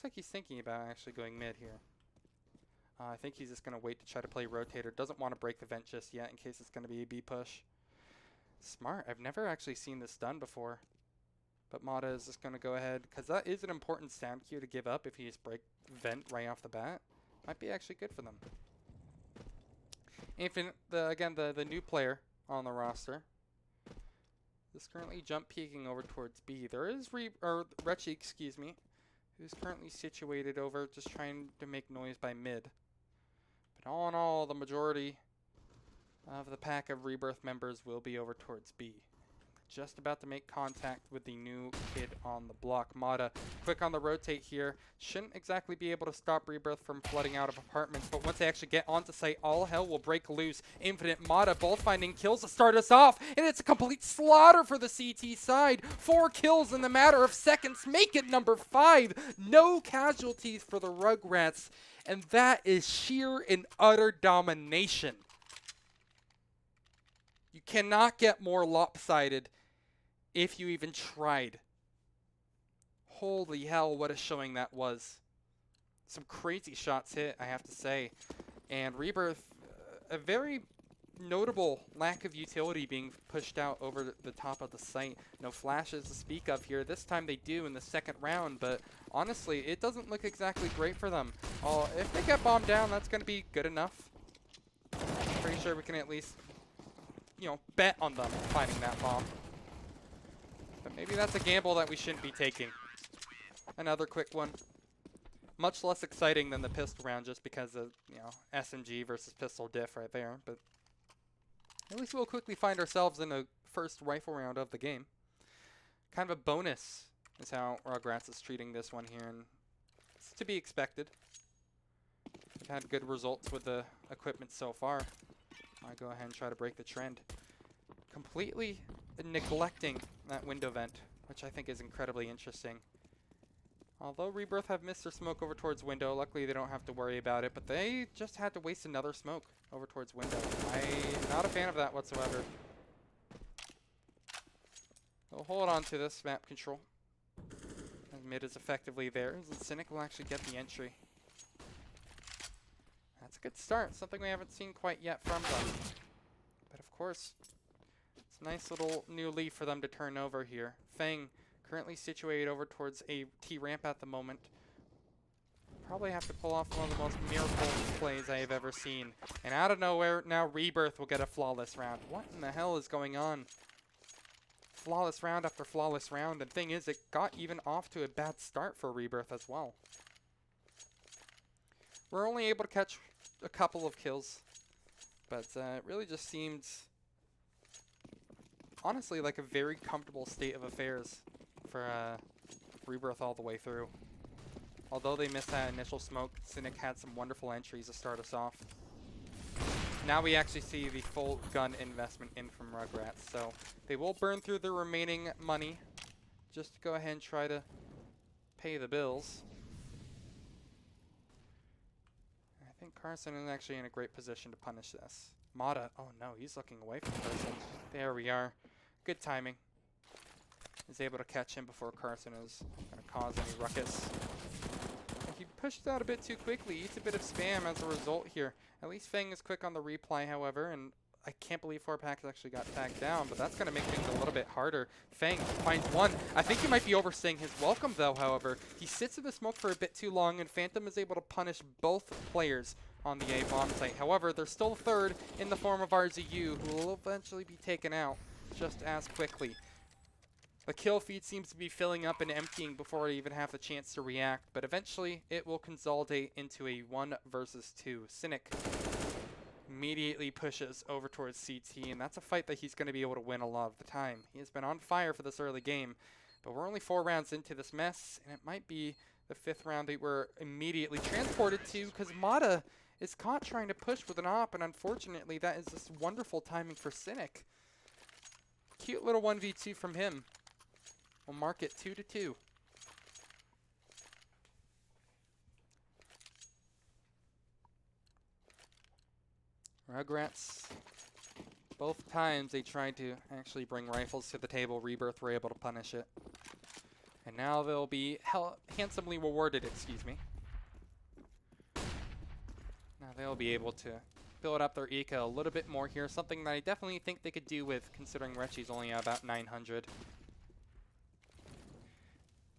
like he's thinking about actually going mid here. I think he's just going to wait to try to play rotator. Doesn't want to break the vent just yet in case it's going to be a B push. Smart. I've never actually seen this done before. But Mata is just going to go ahead, because that is an important sound cue to give up if he just break vent right off the bat. Might be actually good for them. Infinite, again, the new player on the roster is currently jump peeking over towards B. There is Retchi, excuse me, who's currently situated over just trying to make noise by mid. But all in all, the majority of the pack of Rebirth members will be over towards B. Just about to make contact with the new kid on the block. Mata, quick on the rotate here. Shouldn't exactly be able to stop Rebirth from flooding out of apartments, but once they actually get onto site, all hell will break loose. Infinite, Mata, both finding kills to start us off, and it's a complete slaughter for the CT side. 4 kills in the matter of seconds, make it number 5. No casualties for the Rugratz, and that is sheer and utter domination. You cannot get more lopsided if you even tried. Holy hell, what a showing that was. Some crazy shots hit, I have to say. And Rebirth, a very notable lack of utility being pushed out over the top of the site. No flashes to speak of here. This time they do in the second round, but honestly, it doesn't look exactly great for them. If they get bombed down, that's going to be good enough. Pretty sure we can at least, you know, bet on them finding that bomb. But maybe that's a gamble that we shouldn't be taking. Another quick one. Much less exciting than the pistol round just because of, you know, SMG versus pistol diff right there. But at least we'll quickly find ourselves in a first rifle round of the game. Kind of a bonus is how Rugratz is treating this one here, and it's to be expected. We've had good results with the equipment so far. I go ahead and try to break the trend. Completely neglecting that window vent, which I think is incredibly interesting. Although Rebirth have missed their smoke over towards window, luckily they don't have to worry about it, but they just had to waste another smoke over towards window. I'm not a fan of that whatsoever. We'll hold on to this map control. As mid is effectively theirs, and Cynic will actually get the entry. That's a good start, something we haven't seen quite yet from them. But of course, it's a nice little new leaf for them to turn over here. Feng, currently situated over towards a T-ramp at the moment. Probably have to pull off one of the most miracle plays I have ever seen. And out of nowhere, now Rebirth will get a flawless round. What in the hell is going on? Flawless round after flawless round. And thing is, it got even off to a bad start for Rebirth as well. We're only able to catch a couple of kills. But it really just seemed, honestly, like a very comfortable state of affairs for Rebirth all the way through. Although they missed that initial smoke, Cynic had some wonderful entries to start us off. Now we actually see the full gun investment in from Rugratz. So they will burn through the remaining money just to go ahead and try to pay the bills. I think Carson is actually in a great position to punish this. Mata, oh no, he's looking away from Carson. There we are. Good timing. Is able to catch him before Carson is going to cause any ruckus. He pushed out a bit too quickly, eats a bit of spam as a result here. At least Feng is quick on the reply, however, and I can't believe 4-Pack actually got tagged down, but that's going to make things a little bit harder. Feng finds one. I think he might be overstaying his welcome, though, however. He sits in the smoke for a bit too long, and Phantom is able to punish both players on the A bomb site. However, there's still a third in the form of RZU, who will eventually be taken out just as quickly. The kill feed seems to be filling up and emptying before I even have the chance to react, but eventually it will consolidate into a 1 versus 2. Cynic immediately pushes over towards CT, and that's a fight that he's going to be able to win a lot of the time. He has been on fire for this early game, but we're only 4 rounds into this mess, and it might be the 5th round that we're immediately transported to, because Mata is caught trying to push with an op, and unfortunately that is just wonderful timing for Cynic. Cute little 1v2 from him. We'll mark it 2-2. Rugratz, both times they tried to actually bring rifles to the table, Rebirth were able to punish it. And And now they'll be handsomely rewarded, excuse me. Now they'll be able to build up their eco a little bit more here, something that I definitely think they could do with, considering Rechi's only about 900.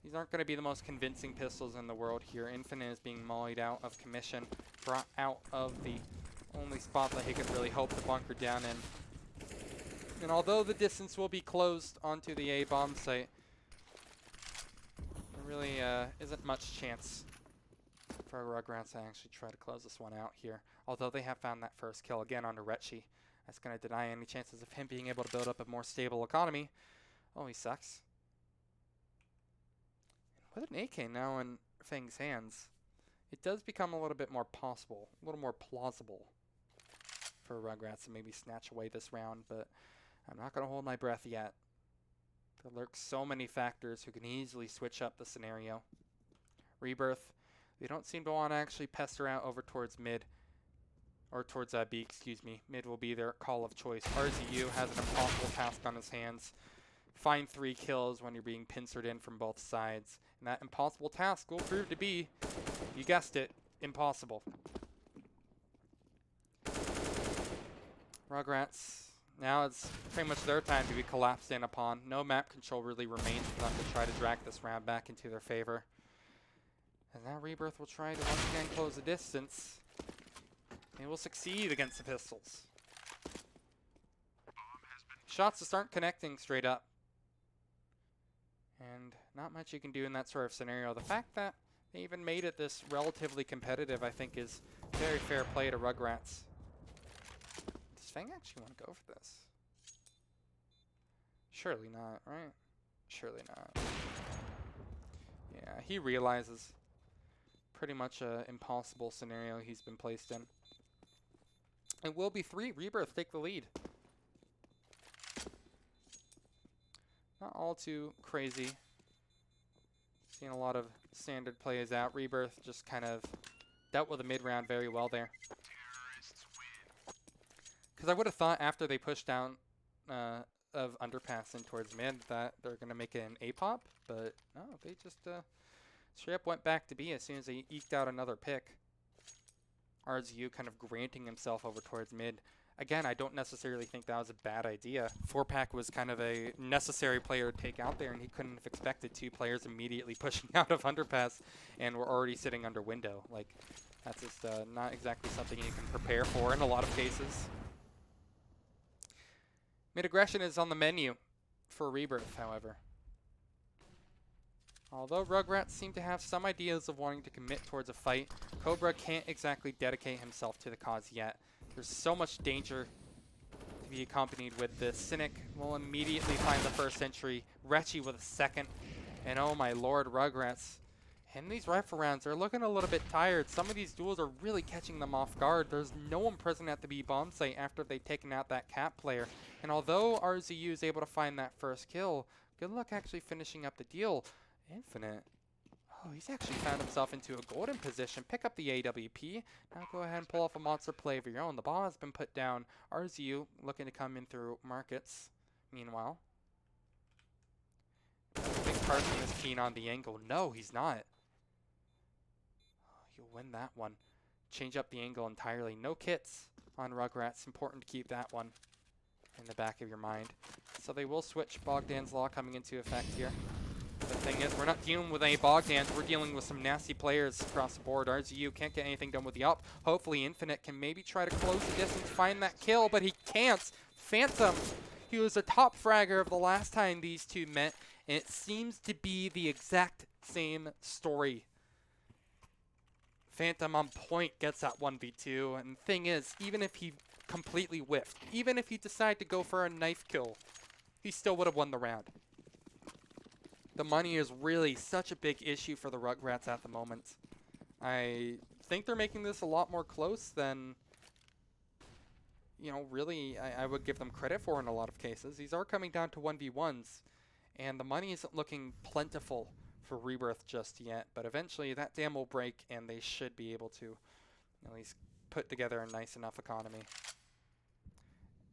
These aren't going to be the most convincing pistols in the world here. Infinite is being mollied out of commission, brought out of the only spot that he could really hope to bunker down in. And although the distance will be closed onto the A bomb site, there really isn't much chance for Rugratz to actually try to close this one out here. Although they have found that first kill again onto Rechi. That's going to deny any chances of him being able to build up a more stable economy. Oh, he sucks. With an AK now in Feng's hands, it does become a little bit more possible, a little more plausible for Rugratz to maybe snatch away this round, but I'm not going to hold my breath yet. There lurk so many factors who can easily switch up the scenario. Rebirth, they don't seem to want to actually pester out over towards mid, or towards B, excuse me. Mid will be their call of choice. RZU has an impossible task on his hands. Find 3 kills when you're being pincered in from both sides. And that impossible task will prove to be, you guessed it, impossible. Rugratz, now it's pretty much their time to be collapsed in upon. No map control really remains for them to try to drag this round back into their favor. And now Rebirth will try to once again close the distance. They will succeed against the pistols. Shots just aren't connecting straight up. And not much you can do in that sort of scenario. The fact that they even made it this relatively competitive, I think, is very fair play to Rugratz. Does Feng actually want to go for this? Surely not, right? Surely not. Yeah, he realizes pretty much an impossible scenario he's been placed in. It will be 3. Rebirth take the lead. Not all too crazy. Seeing a lot of standard plays out. Rebirth just kind of dealt with the mid round very well there. Because I would have thought after they pushed down of underpass in towards mid that they're going to make it an A-pop. But no, they just straight up went back to B as soon as they eked out another pick. RZU kind of granting himself over towards mid. Again, I don't necessarily think that was a bad idea. 4-pack was kind of a necessary player to take out there, and he couldn't have expected 2 players immediately pushing out of underpass and were already sitting under window. Like, that's just not exactly something you can prepare for in a lot of cases. Mid-aggression is on the menu for Rebirth, however. Although Rugratz seem to have some ideas of wanting to commit towards a fight, Cobra can't exactly dedicate himself to the cause yet. There's so much danger to be accompanied with this. Cynic will immediately find the first entry. Rechi with a second. And oh my lord, Rugratz. And these rifle rounds, they're looking a little bit tired. Some of these duels are really catching them off guard. There's no one present at the B bomb site after they've taken out that cap player. And although RZU is able to find that first kill, good luck actually finishing up the deal. Infinite. Oh, he's actually found himself into a golden position. Pick up the AWP. Now go ahead and pull off a monster play of your own. The ball has been put down. RZU looking to come in through markets. Meanwhile, I think Carson is keen on the angle. No, he's not. Oh, you'll win that one. Change up the angle entirely. No kits on Rugratz. Important to keep that one in the back of your mind. So they will switch Bogdan's Law coming into effect here. The thing is, we're not dealing with any Bogdans. We're dealing with some nasty players across the board. RZU can't get anything done with the up. Hopefully Infinite can maybe try to close the distance, find that kill, but he can't. Phantom, he was a top fragger of the last time these two met, and it seems to be the exact same story. Phantom on point gets that 1v2, and the thing is, even if he completely whiffed, even if he decided to go for a knife kill, he still would have won the round. The money is really such a big issue for the Rugratz at the moment. I think they're making this a lot more close than, you know, really I would give them credit for in a lot of cases. These are coming down to 1v1s, and the money isn't looking plentiful for Rebirth just yet. But eventually that dam will break, and they should be able to at least put together a nice enough economy.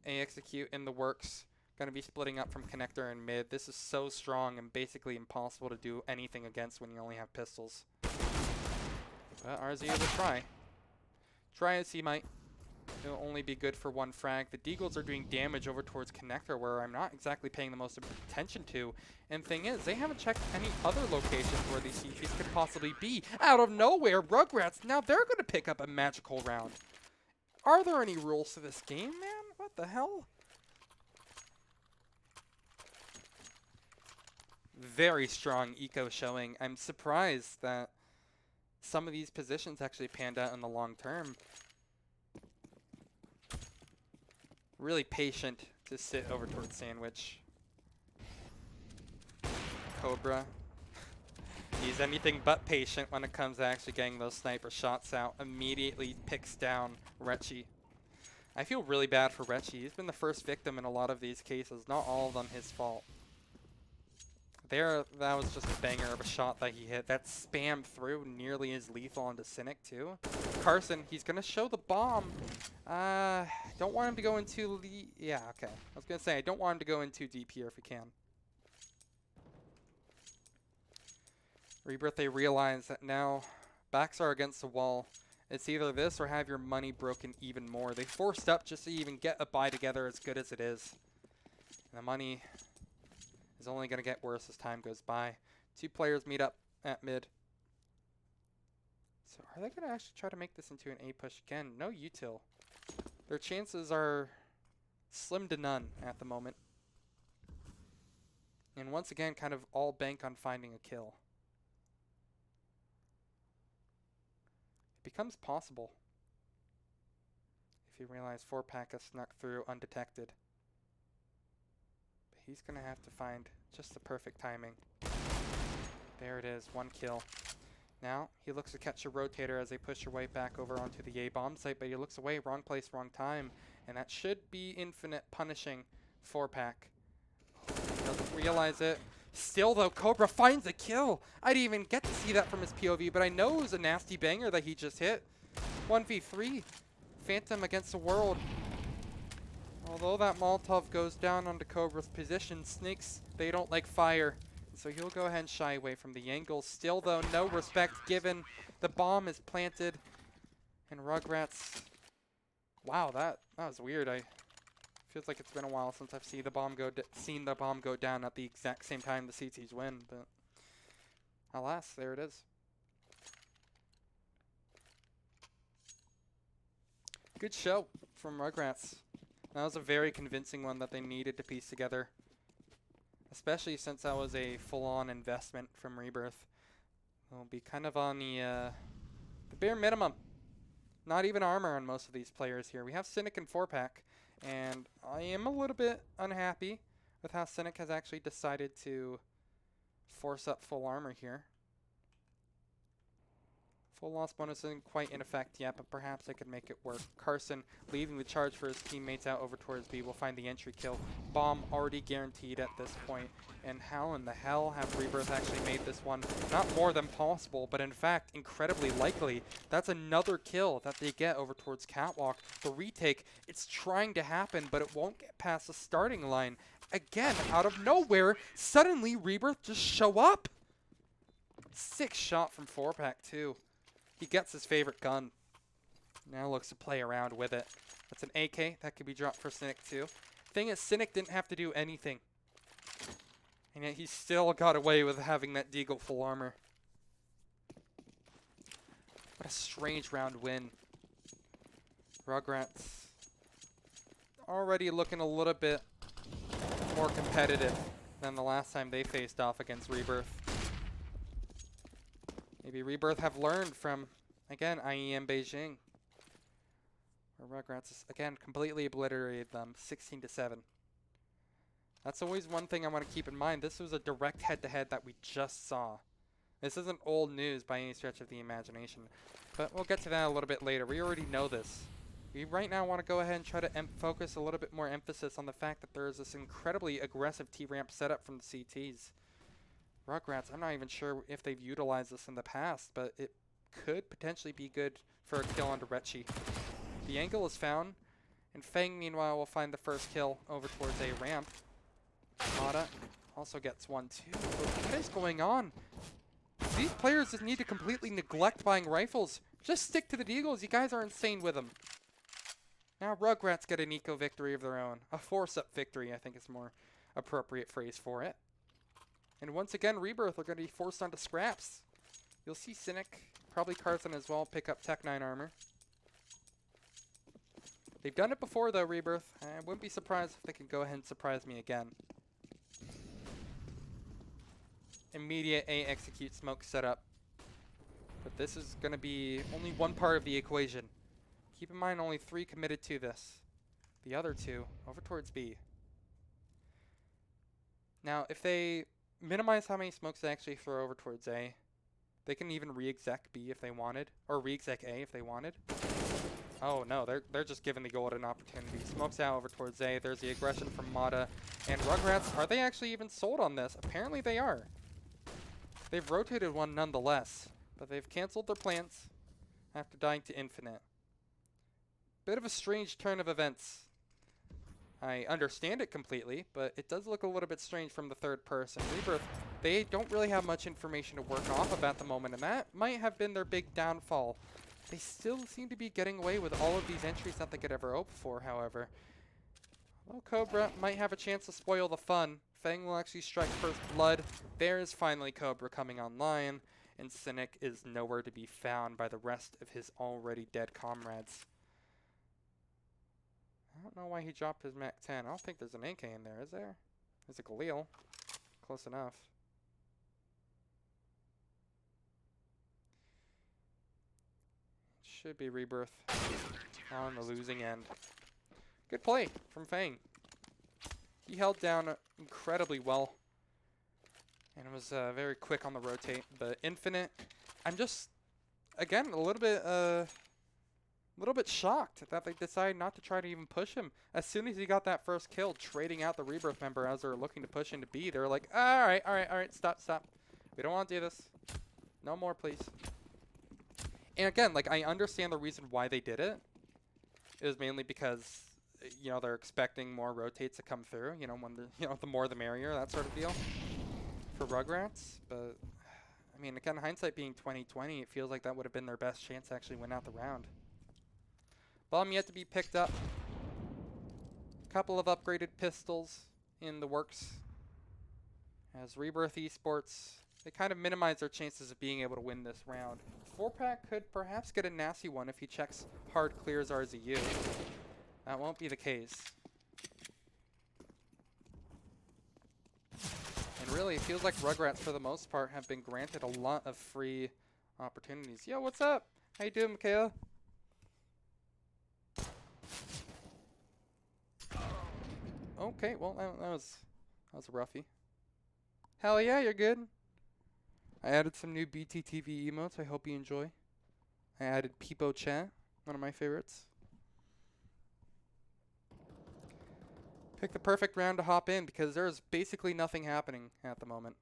A execute in the works Going to be splitting up from connector and mid. This is so strong and basically impossible to do anything against when you only have pistols. But RZ will try. Try as he might. It'll only be good for one frag. The Deagles are doing damage over towards connector where I'm not exactly paying the most attention to. And thing is, they haven't checked any other locations where these CTs could possibly be. Out of nowhere, Rugratz, now they're going to pick up a magical round. Are there any rules to this game, man? What the hell? Very strong eco showing. I'm surprised that some of these positions actually panned out in the long term. Really patient to sit over towards Sandwich. Cobra. He's anything but patient when it comes to actually getting those sniper shots out. Immediately picks down Retchy. I feel really bad for Retchy. He's been the first victim in a lot of these cases. Not all of them his fault. That was just a banger of a shot that he hit. That spammed through nearly as lethal onto Cynic too. Carson, he's going to show the bomb. Don't want him to go in too yeah, okay. I was going to say, I don't want him to go in too deep here if he can. Rebirth, they realize that now backs are against the wall. It's either this or have your money broken even more. They forced up just to even get a buy together as good as it is. And the money is only going to get worse as time goes by. Two players meet up at mid. So are they going to actually try to make this into an A push again? No util. Their chances are slim to none at the moment. And once again, kind of all bank on finding a kill. It becomes possible if you realize 4-pack has snuck through undetected. But he's going to have to find just the perfect timing. There it is, 1 kill. Now, he looks to catch a rotator as they push their way back over onto the A-bomb site, but he looks away, wrong place, wrong time. And that should be infinite punishing 4-pack. Doesn't realize it. Still, though, Cobra finds a kill. I didn't even get to see that from his POV, but I know it was a nasty banger that he just hit. 1v3. Phantom against the world. Although that Molotov goes down onto Cobra's position, Snakes, they don't like fire. So he'll go ahead and shy away from the angle. Still, though, no respect given. The bomb is planted. And Rugratz... Wow, that was weird. Feels like it's been a while since I've seen the bomb go down at the exact same time the CTs win. But alas, there it is. Good show from Rugratz. That was a very convincing one that they needed to piece together. Especially since that was a full-on investment from Rebirth. It'll be kind of on the bare minimum. Not even armor on most of these players here. We have Cynic and 4-pack, and I am a little bit unhappy with how Cynic has actually decided to force up full armor here. Full loss bonus isn't quite in effect yet, but perhaps I could make it work. Carson leaving the charge for his teammates out over towards B will find the entry kill. Bomb already guaranteed at this point. And how in the hell have Rebirth actually made this one not more than possible, but in fact incredibly likely? That's another kill that they get over towards Catwalk. The retake, it's trying to happen, but it won't get past the starting line. Again, out of nowhere, suddenly Rebirth just show up. 6 shot from 4-pack too. He gets his favorite gun. Now looks to play around with it. That's an AK. That could be dropped for Cynic too. Thing is, Cynic didn't have to do anything. And yet he still got away with having that Deagle full armor. What a strange round win. Rugratz already looking a little bit more competitive than the last time they faced off against Rebirth. Maybe Rebirth have learned from, again, IEM Beijing. Where Rugratz, again, completely obliterated them, 16-7. That's always one thing I want to keep in mind. This was a direct head-to-head that we just saw. This isn't old news by any stretch of the imagination. But we'll get to that a little bit later. We already know this. We right now want to go ahead and try to focus a little bit more emphasis on the fact that there is this incredibly aggressive T-ramp setup from the CTs. Rugratz, I'm not even sure if they've utilized this in the past, but it could potentially be good for a kill onto Retchy. The angle is found, And Fang, meanwhile, will find the first kill over towards a ramp. Mata also gets one too. But what is going on? These players just need to completely neglect buying rifles. Just stick to the deagles. You guys are insane with them. Now Rugratz get an eco victory of their own. A force-up victory, I think is more appropriate phrase for it. And once again, Rebirth are going to be forced onto scraps. You'll see Cynic, probably Carson as well, pick up Tech 9 armor. They've done it before though, Rebirth. I wouldn't be surprised if they can go ahead and surprise me again. Immediate A execute smoke setup. But this is going to be only one part of the equation. Keep in mind only 3 committed to this. The other 2 over towards B. Now if they minimize how many smokes they actually throw over towards A, they can even re-exec B if they wanted, or re-exec A if they wanted. Oh no, they're just giving the golden opportunity. Smokes out over towards A. There's the aggression from Mata and Rugratz. Are they actually even sold on this? Apparently they are. They've rotated one nonetheless, but they've canceled their plans after dying to Infinite. Bit of a strange turn of events. I understand it completely, but it does look a little bit strange from the third person. Rebirth, they don't really have much information to work off of at the moment, and that might have been their big downfall. They still seem to be getting away with all of these entries that they could ever hope for, however. Well, Cobra might have a chance to spoil the fun. Fang will actually strike first blood. There is finally Cobra coming online, and Cynic is nowhere to be found by the rest of his already dead comrades. I don't know why he dropped his Mac 10. I don't think there's an AK in there, is there? There's a Galil. Close enough. Should be Rebirth on the losing end. Good play from Fang. He held down incredibly well and was very quick on the rotate. But Infinite, I'm just, again, a little bit shocked that they decided not to try to even push him. As soon as he got that first kill, trading out the Rebirth member as they were looking to push into B, they were like, all right, stop. We don't want to do this. No more, please. And again, like, I understand the reason why they did it. It was mainly because, you know, they're expecting more rotates to come through. You know, when the more the merrier, that sort of deal for Rugratz. But I mean, again, hindsight being 2020, it feels like that would have been their best chance to actually win out the round. Bomb yet to be picked up. Couple of upgraded pistols in the works. As Rebirth Esports, they kind of minimize their chances of being able to win this round. 4-pack could perhaps get a nasty one if he checks hard clears RZU. That won't be the case. And really, it feels like Rugratz, for the most part, have been granted a lot of free opportunities. Yo, what's up? How you doing, Michaela? Okay, well, that was a roughie. Hell yeah, you're good. I added some new BTTV emotes. I hope you enjoy. I added Peepo Chat, one of my favorites. Pick the perfect round to hop in because there's basically nothing happening at the moment.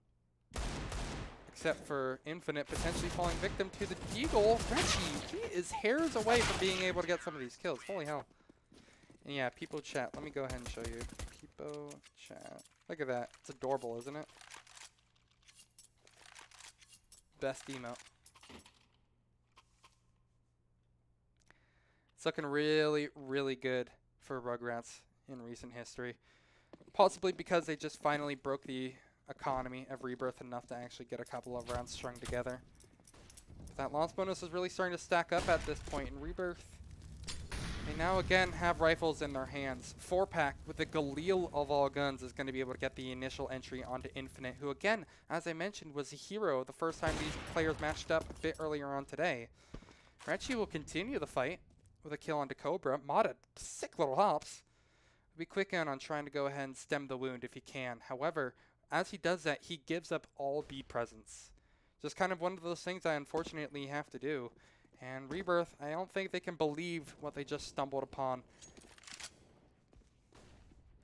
Except for Infinite potentially falling victim to the Deagle. Reggie, he is hairs away from being able to get some of these kills. Holy hell. And yeah, Peepo Chat. Let me go ahead and show you. Peepo Chat. Look at that. It's adorable, isn't it? Best emote. It's looking really, really good for Rugratz in recent history. Possibly because they just finally broke the economy of Rebirth enough to actually get a couple of rounds strung together. But that loss bonus is really starting to stack up at this point in Rebirth. They now again have rifles in their hands. 4-pack with the Galil of all guns is going to be able to get the initial entry onto Infinite, who again, as I mentioned, was a hero the first time these players matched up a bit earlier on today. Reggie will continue the fight with a kill onto Cobra. Mata, sick little hops. Will be quick on trying to go ahead and stem the wound if he can. However, as he does that, he gives up all B presence. Just kind of one of those things I unfortunately have to do. And Rebirth, I don't think they can believe what they just stumbled upon.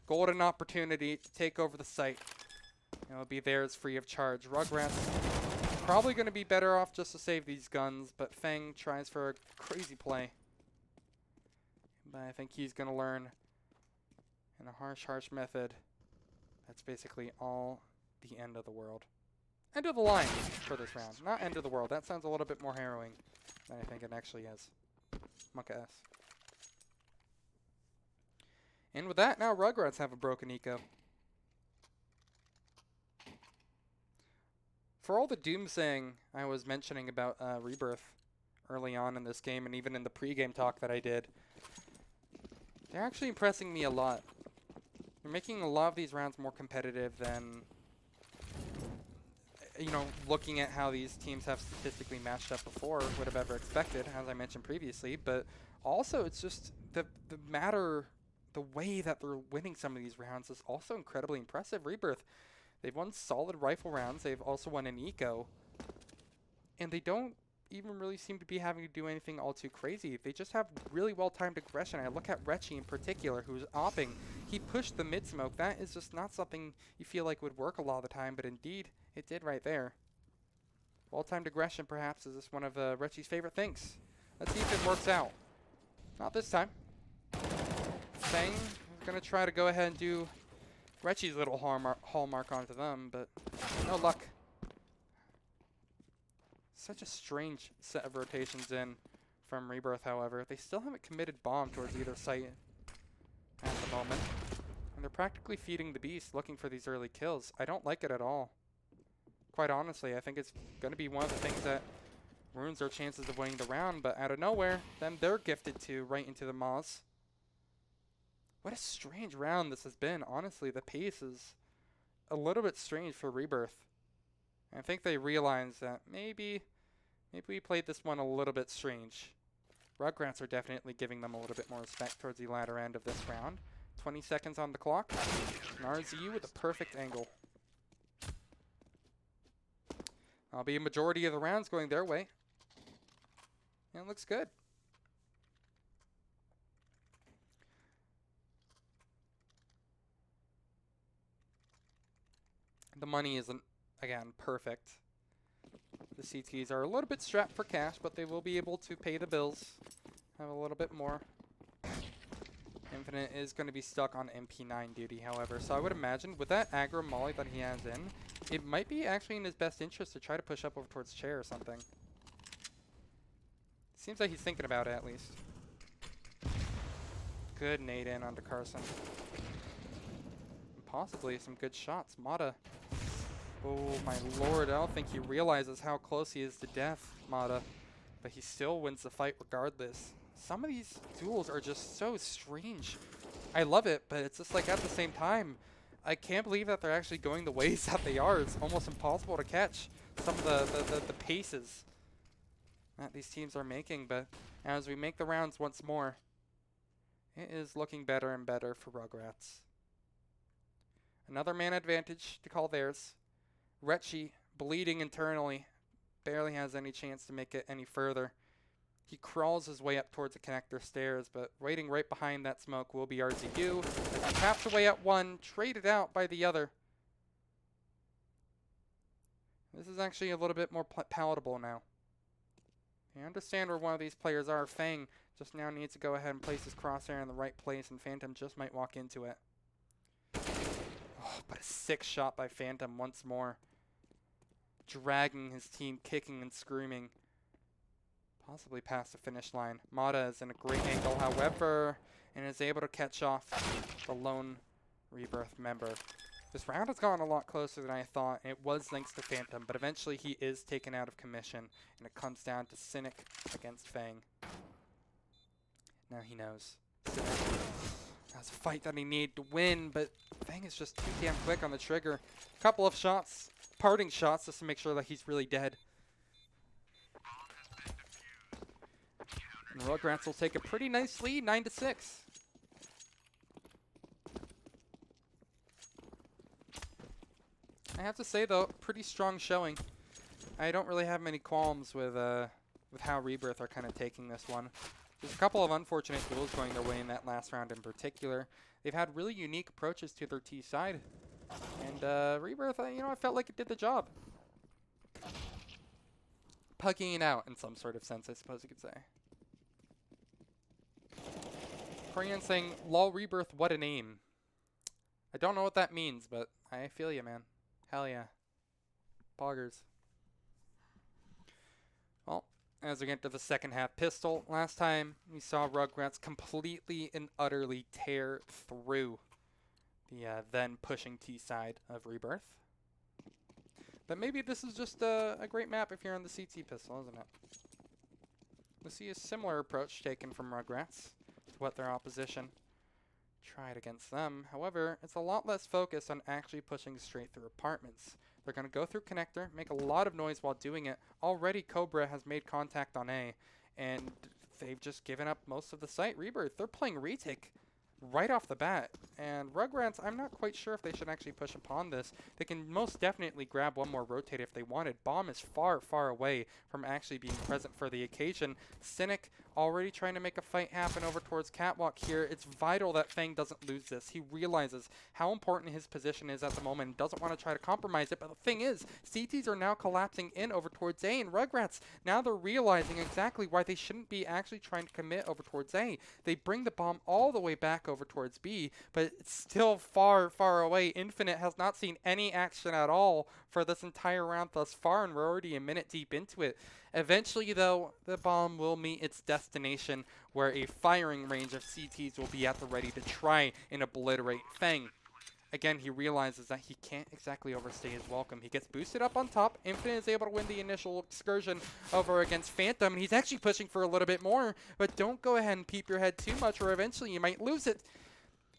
Golden opportunity to take over the site. It'll be theirs free of charge. Rugratz probably going to be better off just to save these guns, but Fang tries for a crazy play. But I think he's going to learn in a harsh, harsh method. That's basically all the end of the world. End of the line for this round. Not end of the world. That sounds a little bit more harrowing than I think it actually is. Monka S. And with that, now Rugratz have a broken eco. For all the doomsaying I was mentioning about Rebirth early on in this game, and even in the pre-game talk that I did, they're actually impressing me a lot. They're making a lot of these rounds more competitive than, you know, looking at how these teams have statistically matched up before would have ever expected, as I mentioned previously. But also, it's just the way that they're winning some of these rounds is also incredibly impressive. Rebirth, they've won solid rifle rounds. They've also won an eco. And they don't even really seem to be having to do anything all too crazy. They just have really well-timed aggression. I look at Retchi in particular, who's opping. He pushed the mid-smoke. That is just not something you feel like would work a lot of the time, but indeed, it did right there. Well-timed aggression, perhaps, is just one of Retchi's favorite things. Let's see if it works out. Not this time. Feng is going to try to go ahead and do Retchi's little hallmark onto them, but no luck. Such a strange set of rotations in from Rebirth, however. They still haven't committed bomb towards either site at the moment. And they're practically feeding the beast, looking for these early kills. I don't like it at all. Quite honestly, I think it's going to be one of the things that ruins their chances of winning the round, but out of nowhere, then they're gifted to right into the maws. What a strange round this has been. Honestly, the pace is a little bit strange for Rebirth. I think they realize that maybe we played this one a little bit strange. Rugratz are definitely giving them a little bit more respect towards the latter end of this round. 20 seconds on the clock. And RZU with a perfect angle. That'll be a majority of the rounds going their way. And it looks good. The money isn't, again, perfect. The CTs are a little bit strapped for cash, but they will be able to pay the bills. Have a little bit more. Infinite is going to be stuck on MP9 duty, however. So I would imagine with that aggro molly that he has in, it might be actually in his best interest to try to push up over towards chair or something. Seems like he's thinking about it at least. Good nade in onto Carson. And possibly some good shots. Mata. Oh my lord, I don't think he realizes how close he is to death, Mata. But he still wins the fight regardless. Some of these duels are just so strange. I love it, but it's just like at the same time, I can't believe that they're actually going the ways that they are. It's almost impossible to catch some of the paces that these teams are making. But as we make the rounds once more, it is looking better and better for Rugratz. Another man advantage to call theirs. Retchi, bleeding internally, barely has any chance to make it any further. He crawls his way up towards the connector stairs, but waiting right behind that smoke will be RZU. As he taps away at one, traded out by the other. This is actually a little bit more palatable now. I understand where one of these players are. Feng just now needs to go ahead and place his crosshair in the right place, and Phantom just might walk into it. Oh, but a sick shot by Phantom once more. Dragging his team, kicking and screaming. Possibly past the finish line. Mata is in a great angle, however, and is able to catch off the lone Rebirth member. This round has gone a lot closer than I thought. It was thanks to Phantom, but eventually he is taken out of commission, and it comes down to Cynic against Feng. Now he knows. Cynic has a fight that he needed to win, but Feng is just too damn quick on the trigger. A couple of shots, parting shots, just to make sure that he's really dead. And Rugratz will take a pretty nice lead, 9-6. I have to say though, pretty strong showing. I don't really have many qualms with how Rebirth are kind of taking this one. There's a couple of unfortunate duels going their way in that last round in particular. They've had really unique approaches to their T side. And Rebirth, you know, I felt like it did the job. Pugging it out in some sort of sense, I suppose you could say. Korean saying, lol Rebirth, what a name. I don't know what that means, but I feel you, man. Hell yeah. Poggers. Well, as we get to the second half pistol, last time we saw Rugratz completely and utterly tear through the then pushing T side of Rebirth. But maybe this is just a great map if you're on the CT pistol, isn't it? We see a similar approach taken from Rugratz to what their opposition tried against them. However, it's a lot less focused on actually pushing straight through apartments. They're going to go through connector, make a lot of noise while doing it. Already Cobra has made contact on A, and they've just given up most of the site. Rebirth, they're playing retake right off the bat. And Rugratz, I'm not quite sure if they should actually push upon this. They can most definitely grab one more rotate if they wanted. Bomb is far, far away from actually being present for the occasion. Cynic already trying to make a fight happen over towards Catwalk here. It's vital that Fang doesn't lose this. He realizes how important his position is at the moment and doesn't want to try to compromise it. But the thing is, CTs are now collapsing in over towards A, and Rugratz, now they're realizing exactly why they shouldn't be actually trying to commit over towards A. They bring the bomb all the way back over towards B, but it's still far, far away. Infinite has not seen any action at all for this entire round thus far, and we're already a minute deep into it. Eventually, though, the bomb will meet its destination, where a firing range of CTs will be at the ready to try and obliterate Fang. Again, he realizes that he can't exactly overstay his welcome. He gets boosted up on top. Infinite is able to win the initial excursion over against Phantom, and he's actually pushing for a little bit more, but don't go ahead and peep your head too much, or eventually you might lose it.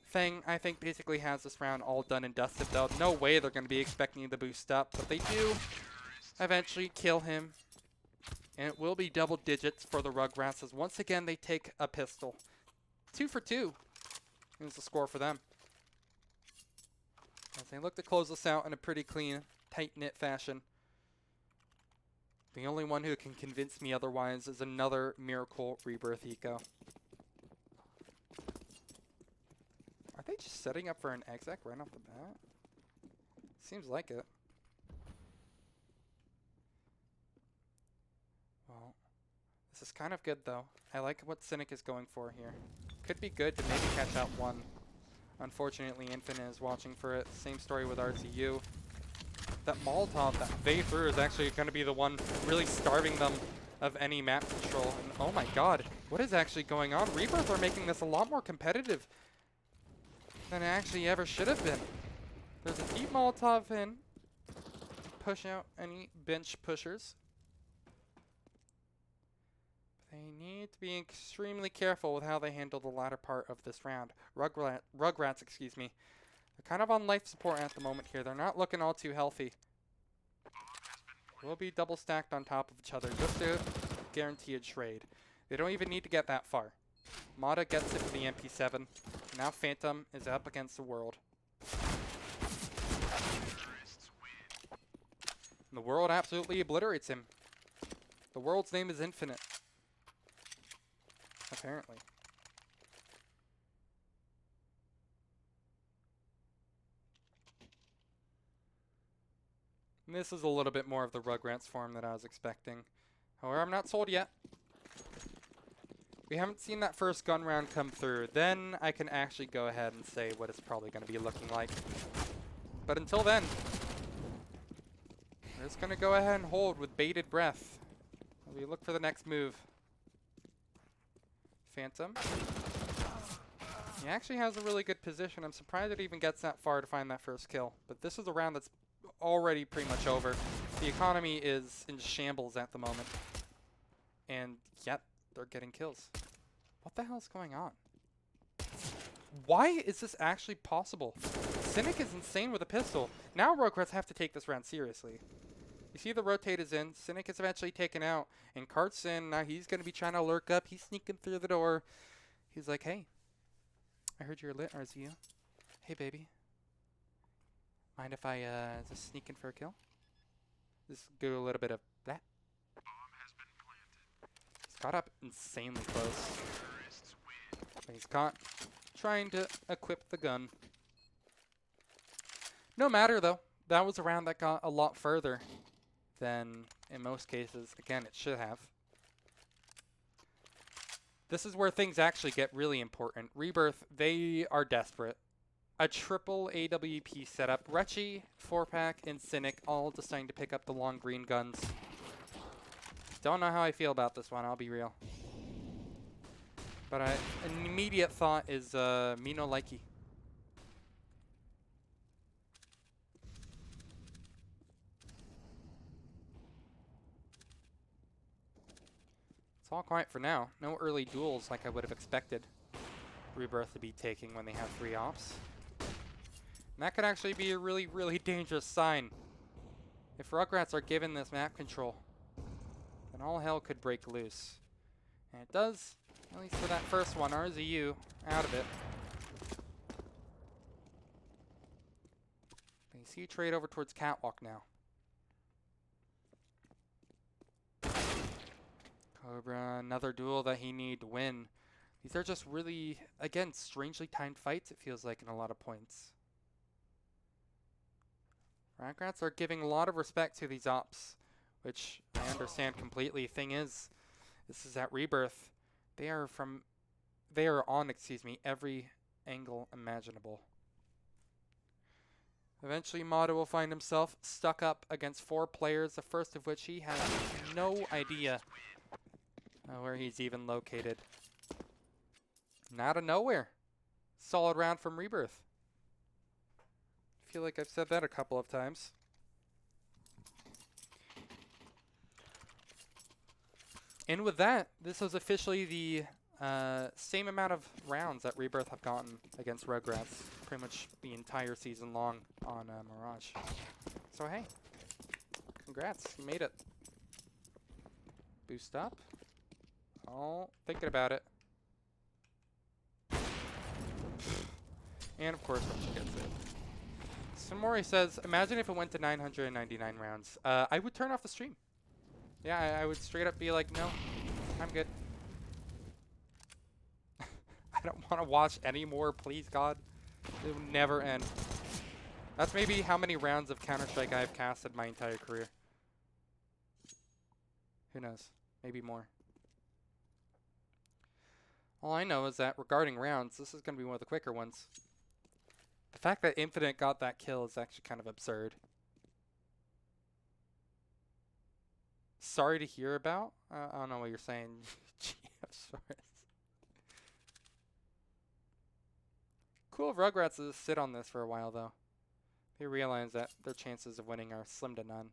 Fang, I think, basically has this round all done and dusted, though. No way they're going to be expecting the boost up, but they do eventually kill him. And it will be double digits for the Rugratz, as once again they take a pistol. 2 for 2 is the score for them, as they look to close this out in a pretty clean, tight-knit fashion. The only one who can convince me otherwise is another Miracle Rebirth Eco. Are they just setting up for an exec right off the bat? Seems like it. Well, this is kind of good, though. I like what Cynic is going for here. Could be good to maybe catch out one. Unfortunately, Infinite is watching for it. Same story with RTU. That Molotov that they threw is actually going to be the one really starving them of any map control. And oh my god, what is actually going on? Rebirth are making this a lot more competitive than it actually ever should have been. There's a deep Molotov in to push out any bench pushers. They need to be extremely careful with how they handle the latter part of this round. Rugratz, excuse me. They're kind of on life support at the moment here. They're not looking all too healthy. We'll be double stacked on top of each other just to guarantee a trade. They don't even need to get that far. Mata gets it for the MP7. Now Phantom is up against the world. And the world absolutely obliterates him. The world's name is Infinite. Apparently. And this is a little bit more of the Rugratz form that I was expecting. However, I'm not sold yet. We haven't seen that first gun round come through. Then I can actually go ahead and say what it's probably going to be looking like. But until then, we're just going to go ahead and hold with bated breath as we look for the next move. Phantom. He actually has a really good position. I'm surprised it even gets that far to find that first kill. But this is a round that's already pretty much over. The economy is in shambles at the moment. And yet, they're getting kills. What the hell is going on? Why is this actually possible? Cynic is insane with a pistol. Now Rugratz have to take this round seriously. You see the rotate is in. Cynic is eventually taken out. And Cart's in. Now he's going to be trying to lurk up. He's sneaking through the door. He's like, hey, I heard you're lit, RZU. Hey, baby. Mind if I just sneak in for a kill? Just do a little bit of that. He's got up insanely close. But he's caught trying to equip the gun. No matter, though. That was a round that got a lot further than in most cases. Again, it should have. This is where things actually get really important. Rebirth, they are desperate. A triple AWP setup. Retchi, 4-pack, and Cynic all deciding to pick up the long green guns. Don't know how I feel about this one, I'll be real. But an immediate thought is me no likey. It's all quiet for now. No early duels like I would have expected Rebirth to be taking when they have 3 ops. And that could actually be a really, really dangerous sign. If Rugratz are given this map control, then all hell could break loose. And it does, at least for that first one. RZU out of it. They see trade over towards Catwalk now. Cobra, another duel that he need to win. These are just really, again, strangely timed fights, it feels like, in a lot of points. Rugratz are giving a lot of respect to these ops, which I understand completely. Thing is, this is at Rebirth. They are on, every angle imaginable. Eventually, Motto will find himself stuck up against 4 players, the first of which he has no idea where he's even located. And out of nowhere, solid round from Rebirth. I feel like I've said that a couple of times. And with that, this was officially the same amount of rounds that Rebirth have gotten against Rugratz pretty much the entire season long on Mirage. So hey, congrats, you made it. Boost up. Oh, thinking about it. And of course, Russia gets it. Samori says, imagine if it went to 999 rounds. I would turn off the stream. Yeah, I would straight up be like, no, I'm good. I don't want to watch anymore, please God. It will never end. That's maybe how many rounds of Counter-Strike I've casted my entire career. Who knows? Maybe more. All I know is that regarding rounds, this is going to be one of the quicker ones. The fact that Infinite got that kill is actually kind of absurd. Sorry to hear about? I don't know what you're saying. Cool of Rugratz to sit on this for a while, though. They realize that their chances of winning are slim to none.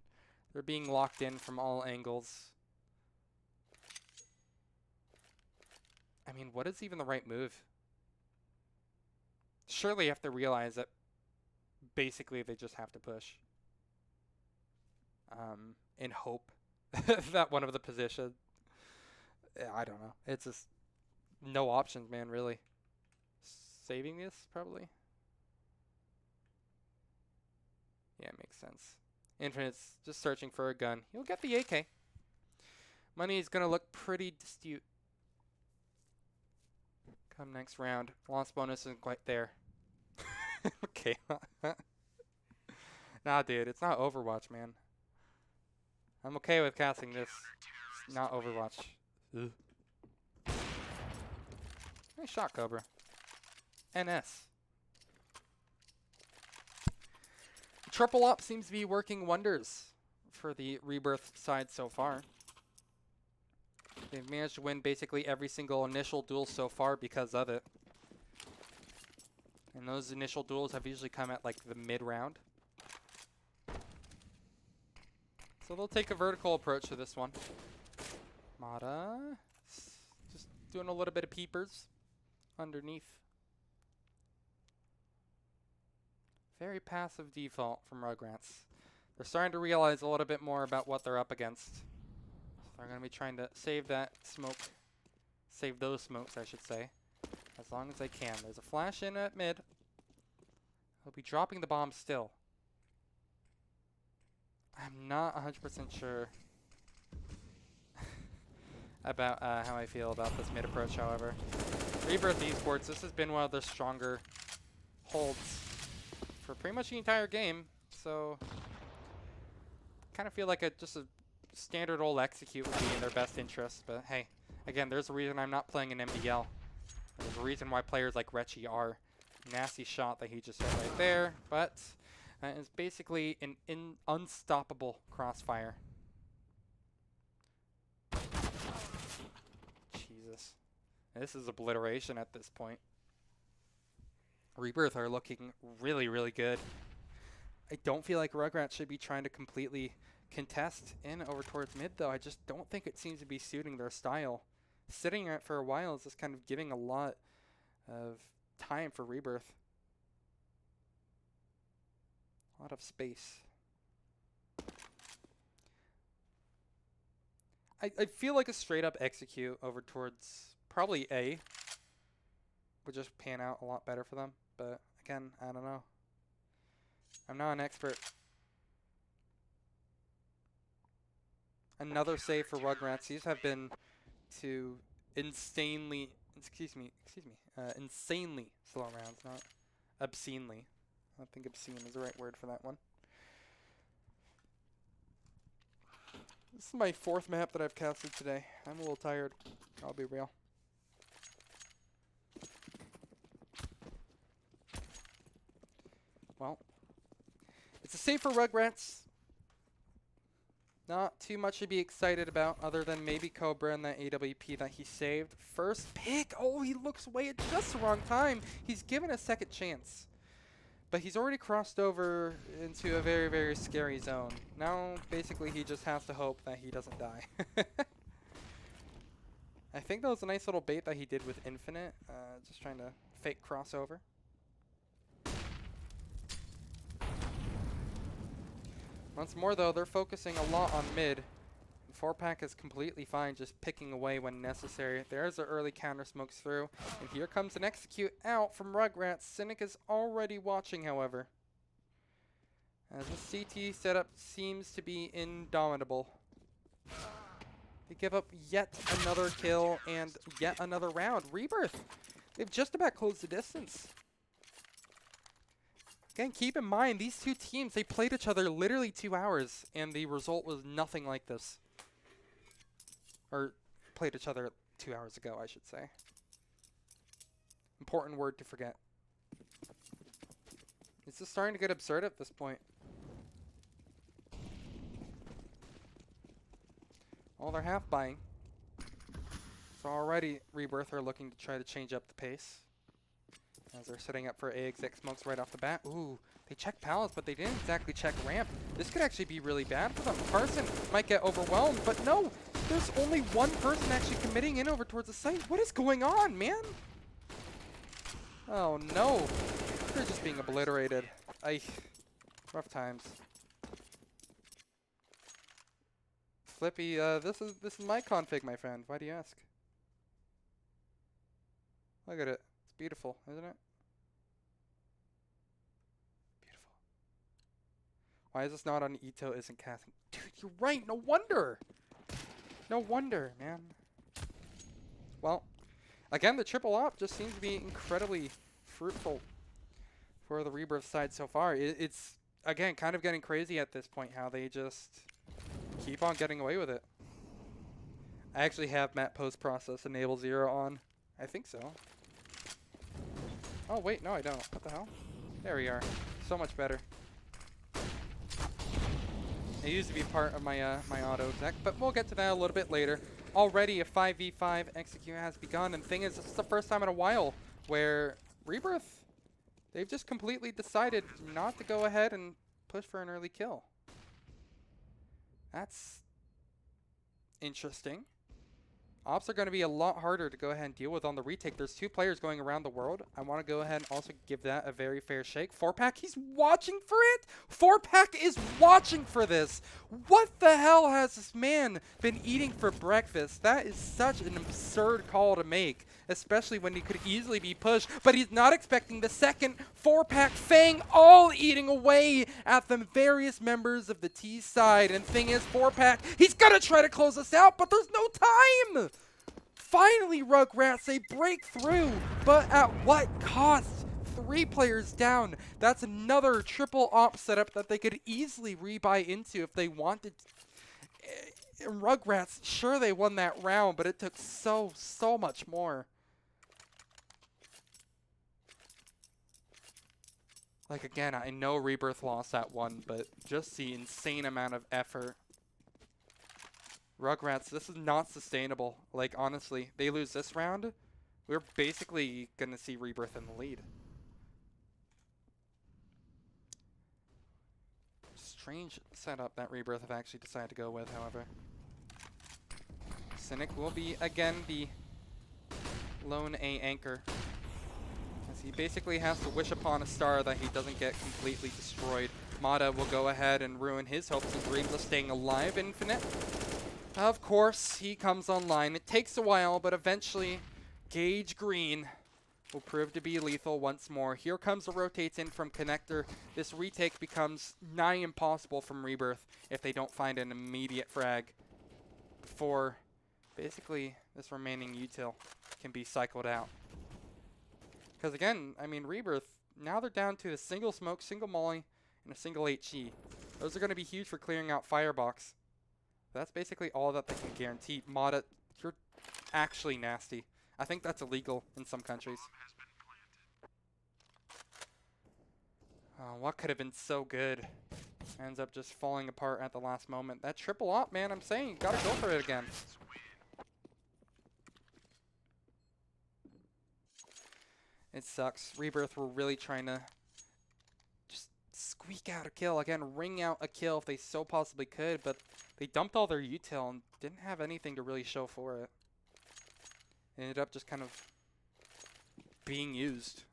They're being locked in from all angles. I mean, what is even the right move? Surely you have to realize that basically they just have to push. In hope that one of the positions. I don't know. It's just no options, man, really. Saving this, probably? Yeah, it makes sense. Infinite's just searching for a gun. He'll get the AK. Money is going to look pretty distinct. Come next round. Loss bonus isn't quite there. Okay. Nah, dude, it's not Overwatch, man. I'm okay with casting this. It's not Overwatch. Ugh. Nice shot, Cobra. NS. Triple up seems to be working wonders for the Rebirth side so far. They've managed to win basically every single initial duel so far because of it. And those initial duels have usually come at like the mid-round. So they'll take a vertical approach to this one. Mata. Just doing a little bit of peepers underneath. Very passive default from Rugratz. They're starting to realize a little bit more about what they're up against. So they're going to be trying to save that smoke. Save those smokes, I should say. As long as they can. There's a flash in at mid. He'll be dropping the bomb still. I'm not 100% sure about how I feel about this mid approach, however. Rebirth Esports, this has been one of their stronger holds for pretty much the entire game, so kind of feel like just a standard old execute would be in their best interest, but hey, Again, there's a reason I'm not playing an MDL. There's a reason why players like Retchy are. Nasty shot that he just hit right there, but it's basically an unstoppable crossfire. Jesus. This is obliteration at this point. Rebirth are looking really, really good. I don't feel like Rugratz should be trying to completely contest in over towards mid, though. I just don't think it seems to be suiting their style. Sitting at it for a while is just kind of giving a lot of time for Rebirth. A lot of space. I feel like a straight up execute over towards probably A would just pan out a lot better for them. But again, I don't know. I'm not an expert. Another save for Rugratz. These have been to insanely slow rounds, not obscenely. I don't think obscene is the right word for that one. This is my 4th map that I've casted today. I'm a little tired. I'll be real. Well, it's a save for Rugratz. Not too much to be excited about other than maybe Cobra and that AWP that he saved. First pick. Oh, he looks away at just the wrong time. He's given a second chance. But he's already crossed over into a very, very scary zone. Now, basically, he just has to hope that he doesn't die. I think that was a nice little bait that he did with Infinite. Just trying to fake crossover. Once more, though, they're focusing a lot on mid. 4-pack is completely fine, just picking away when necessary. There's an early counter smokes through. And here comes an execute out from Rugratz. Cynic is already watching, however. As the CT setup seems to be indomitable. They give up yet another kill and yet another round. Rebirth, they've just about closed the distance. Again, keep in mind, these two teams, they played each other literally 2 hours, and the result was nothing like this. Or played each other 2 hours ago, I should say. Important word to forget. It's just starting to get absurd at this point. Well, they're half buying. So already, Rebirth are looking to try to change up the pace. As they're setting up for A exec smokes right off the bat. Ooh, they checked palace, but they didn't exactly check ramp. This could actually be really bad for them. Carson might get overwhelmed, but no, there's only one person actually committing in over towards the site. What is going on, man? Oh no, they're just being obliterated. Rough times. Flippy, this is my config, my friend. Why do you ask? Look at it. It's beautiful, isn't it? Beautiful. Why is this not on Ito isn't casting? Dude, you're right. No wonder. No wonder, man. Well, again, the triple op just seems to be incredibly fruitful for the Rebirth side so far. It's, again, kind of getting crazy at this point how they just keep on getting away with it. I actually have map post-process enable 0 on. I think so. Oh, wait, no, I don't. What the hell? There we are. So much better. It used to be part of my my auto deck, but we'll get to that a little bit later. Already a 5v5 execute has begun, and the thing is, this is the first time in a while where Rebirth, they've just completely decided not to go ahead and push for an early kill. That's interesting. Ops are going to be a lot harder to go ahead and deal with on the retake. There's 2 players going around the world. I want to go ahead and also give that a very fair shake. 4-pack, he's watching for it. 4-pack is watching for this. What the hell has this man been eating for breakfast? That is such an absurd call to make, especially when he could easily be pushed. But he's not expecting the second 4-pack. Fang all eating away at the various members of the T side. And thing is, 4-pack, he's going to try to close us out, but there's no time. Finally, Rugratz, they break through, but at what cost? 3 players down. That's another triple op setup that they could easily rebuy into if they wanted. Rugratz, sure they won that round, but it took so much more. Like, again, I know Rebirth lost that one, but just the insane amount of effort. Rugratz, this is not sustainable. Like, honestly, they lose this round, we're basically going to see Rebirth in the lead. Strange setup that Rebirth have actually decided to go with, however. Cynic will be, again, the lone A anchor. As he basically has to wish upon a star that he doesn't get completely destroyed. Mata will go ahead and ruin his hopes and dreams of staying alive, Infinite. Of course, he comes online. It takes a while, but eventually, Gauge Green will prove to be lethal once more. Here comes the rotates in from Connector. This retake becomes nigh impossible from Rebirth if they don't find an immediate frag before basically this remaining util can be cycled out. Because again, I mean, Rebirth, now they're down to a single smoke, single molly, and a single HE. Those are going to be huge for clearing out Firebox. That's basically all that they can guarantee. Mata, you're actually nasty. I think that's illegal in some countries. What could have been so good ends up just falling apart at the last moment. That triple op, man, I'm saying, you gotta go for it again. It sucks. Rebirth were really trying to just squeak out a kill. Again, ring out a kill if they so possibly could, but they dumped all their util and didn't have anything to really show for it. It ended up just kind of being used.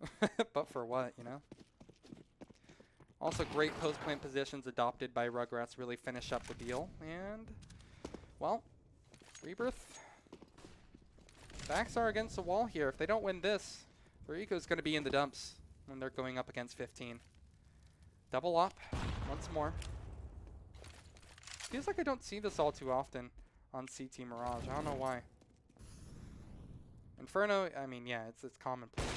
But for what, you know? Also, great post-plant positions adopted by Rugratz really finish up the deal. And, well, Rebirth, backs are against the wall here. If they don't win this, their ego's going to be in the dumps when they're going up against 15. Double up once more. Feels like I don't see this all too often on CT Mirage. I don't know why. Inferno, I mean, yeah, it's commonplace.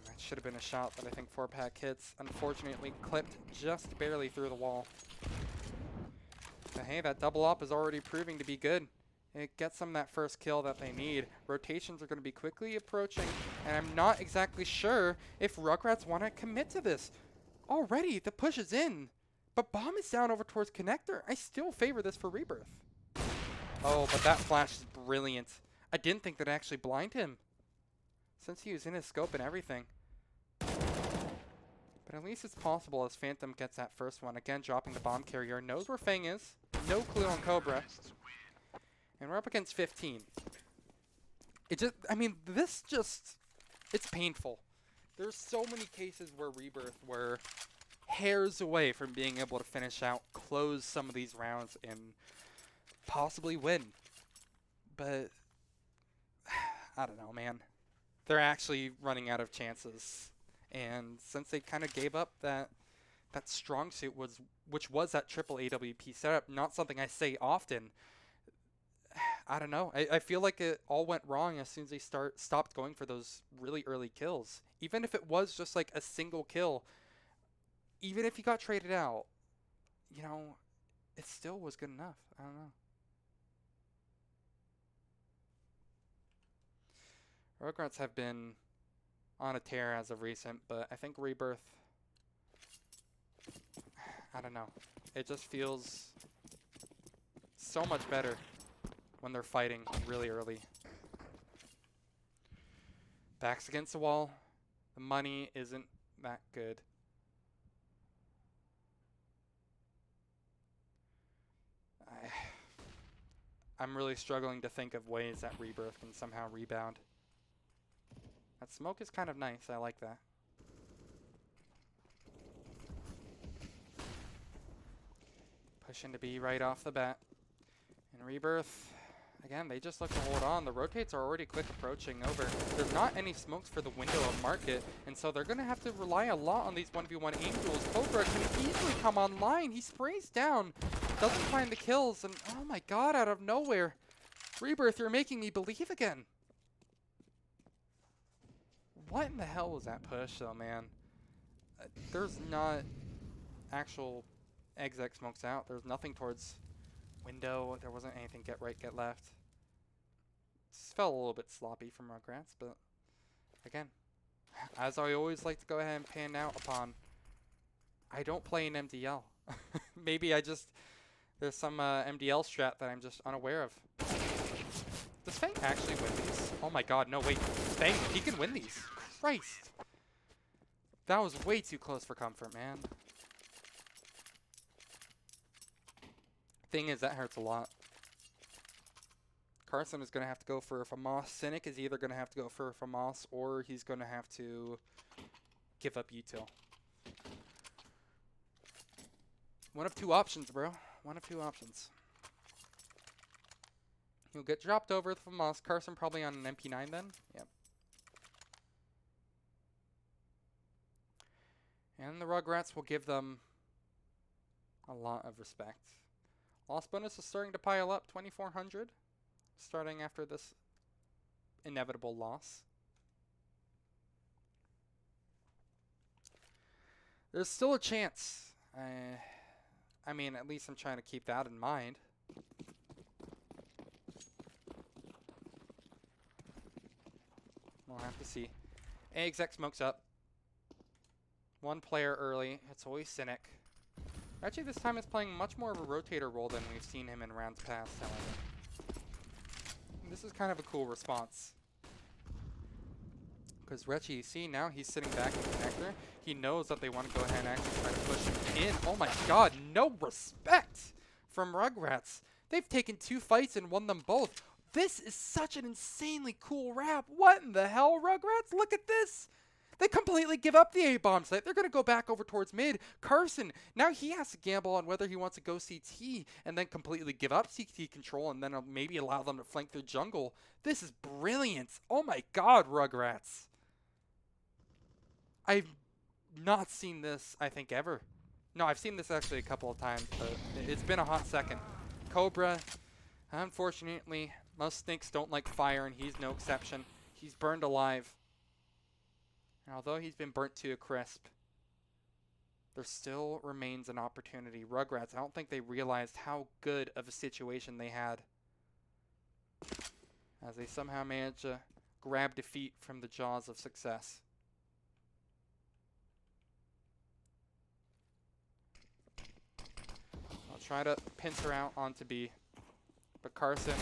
That should have been a shot that I think 4-pack hits. Unfortunately, clipped just barely through the wall. But hey, that double up is already proving to be good. It gets them that first kill that they need. Rotations are going to be quickly approaching, and I'm not exactly sure if Rugratz want to commit to this. Already, the push is in, but bomb is down over towards Connector. I still favor this for Rebirth. Oh, but that flash is brilliant. I didn't think that actually blind him, since he was in his scope and everything. But at least it's possible as Phantom gets that first one. Again, dropping the bomb carrier. Knows where Fang is. No clue on Cobra. And we're up against 15. It just, I mean, this just, it's painful. There's so many cases where Rebirth were hairs away from being able to finish out, close some of these rounds, and possibly win. But I don't know, man. They're actually running out of chances. And since they kind of gave up that strong suit, which was that triple AWP setup, not something I say often, I don't know. I feel like it all went wrong as soon as they stopped going for those really early kills. Even if it was just like a single kill, even if he got traded out, you know, it still was good enough. I don't know. Rugratz have been on a tear as of recent, but I think Rebirth, I don't know. It just feels so much better when they're fighting really early. Backs against the wall. The money isn't that good. I'm really struggling to think of ways that Rebirth can somehow rebound. That smoke is kind of nice. I like that. Push into B right off the bat. And Rebirth, again, they just look to hold on. The rotates are already quick approaching over. There's not any smokes for the window of market, and so they're going to have to rely a lot on these 1v1 aim duels. Cobra can easily come online. He sprays down, doesn't find the kills, and oh my god, out of nowhere. Rebirth, you're making me believe again. What in the hell was that push, though, man? There's not actual exec smokes out. There's nothing towards window. There wasn't anything get right, get left. This felt a little bit sloppy from Rugratz, but again, as I always like to go ahead and pan out upon, I don't play an MDL. Maybe there's some MDL strat that I'm just unaware of. Does Fang actually win these? Oh my god, no, wait. Fang, he can win these. Christ. That was way too close for comfort, man. Thing is, that hurts a lot. Carson is going to have to go for a FAMAS. Cynic is either going to have to go for a FAMAS or he's going to have to give up util. One of two options, bro. One of two options. He'll get dropped over the FAMAS. Carson probably on an MP9 then. Yep. And the Rugratz will give them a lot of respect. Loss bonus is starting to pile up, 2,400. Starting after this inevitable loss. There's still a chance. I mean, at least I'm trying to keep that in mind. We'll have to see. AXX smokes up. One player early. It's always Cynic. Actually, this time it's playing much more of a rotator role than we've seen him in rounds past, however. This is kind of a cool response. Because Retchi, see, now he's sitting back in the connector. He knows that they want to go ahead and actually try to push him in. Oh my god, no respect from Rugratz. They've taken 2 fights and won them both. This is such an insanely cool rap. What in the hell, Rugratz? Look at this. They completely give up the A-bomb site. They're going to go back over towards mid. Carson, now he has to gamble on whether he wants to go CT and then completely give up CT control and then maybe allow them to flank their jungle. This is brilliant. Oh my god, Rugratz. I've not seen this, I think, ever. No, I've seen this actually a couple of times, but it's been a hot second. Cobra, unfortunately, most snakes don't like fire, and he's no exception. He's burned alive. And although he's been burnt to a crisp, there still remains an opportunity. Rugratz, I don't think they realized how good of a situation they had as they somehow managed to grab defeat from the jaws of success. I'll try to pincer out onto B, but Carson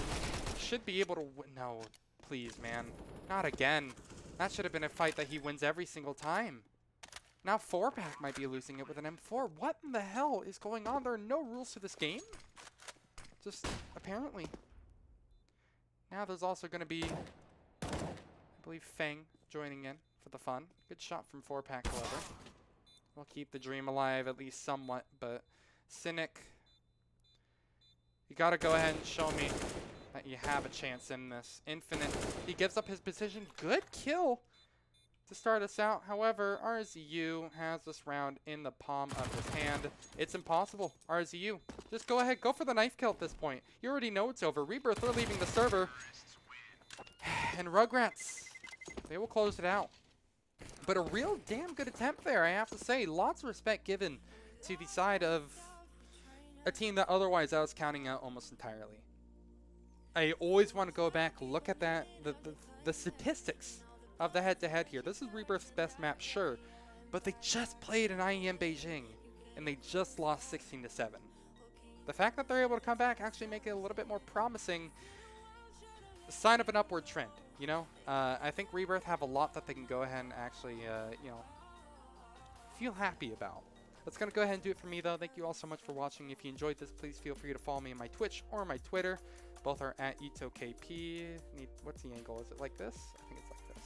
should be able to win. No, please, man. Not again. That should have been a fight that he wins every single time. Now 4-pack might be losing it with an M4. What in the hell is going on? There are no rules to this game. Just apparently. Now there's also going to be, I believe, Feng joining in for the fun. Good shot from 4-pack, however. We'll keep the dream alive at least somewhat, but Cynic, you got to go ahead and show me that you have a chance in this. Infinite, he gives up his position. Good kill to start us out. However, RZU has this round in the palm of his hand. It's impossible. RZU, just go ahead, go for the knife kill at this point. You already know it's over. Rebirth, they're leaving the server. And Rugratz, they will close it out. But a real damn good attempt there, I have to say. Lots of respect given to the side of a team that otherwise I was counting out almost entirely. I always want to go back, look at that, the statistics of the head-to-head here. This is Rebirth's best map, sure, but they just played in IEM Beijing, and they just lost 16-7. The fact that they're able to come back actually make it a little bit more promising, a sign of an upward trend, you know? I think Rebirth have a lot that they can go ahead and actually, you know, feel happy about. That's going to go ahead and do it for me, though. Thank you all so much for watching. If you enjoyed this, please feel free to follow me on my Twitch or my Twitter. Both are at ItoKP. What's the angle? Is it like this? I think it's like this.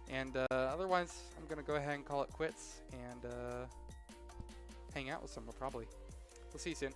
And otherwise, I'm going to go ahead and call it quits and hang out with someone probably. We'll see you soon.